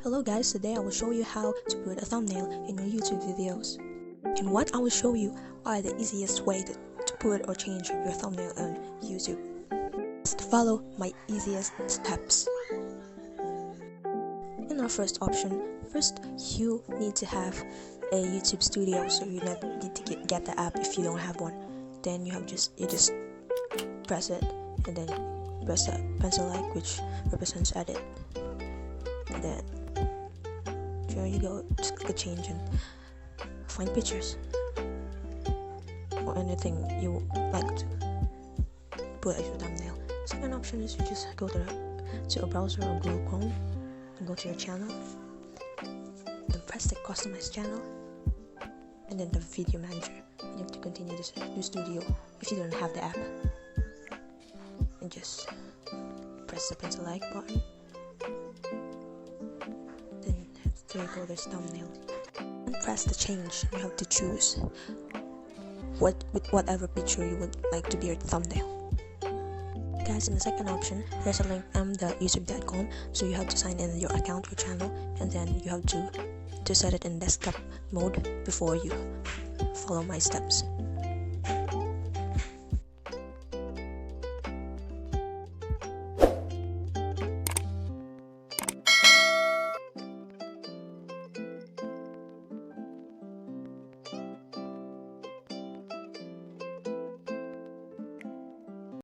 Hello guys, today I will show you how to put a thumbnail in your YouTube videos. And what I will show you are the easiest way to put or change your thumbnail on YouTube. Just follow my easiest steps. In our first option, first you need to have a YouTube Studio, so you need to get the app if you don't have one. Then you just press it and then press the pencil icon which represents edit. And then here you go, just click change and find pictures or anything you like to put as your thumbnail. Second option is you just go to a browser or Google Chrome and go to your channel, then press the customize channel and then the video manager. You have to continue this new studio if you don't have the app, and just press the pencil like button. Then there you go, there's thumbnail. And press the change. You have to choose whatever picture you would like to be your thumbnail. Guys, in the second option, there's a link youtube.com, so you have to sign in your account or channel, and then you have to set it in desktop mode before you follow my steps.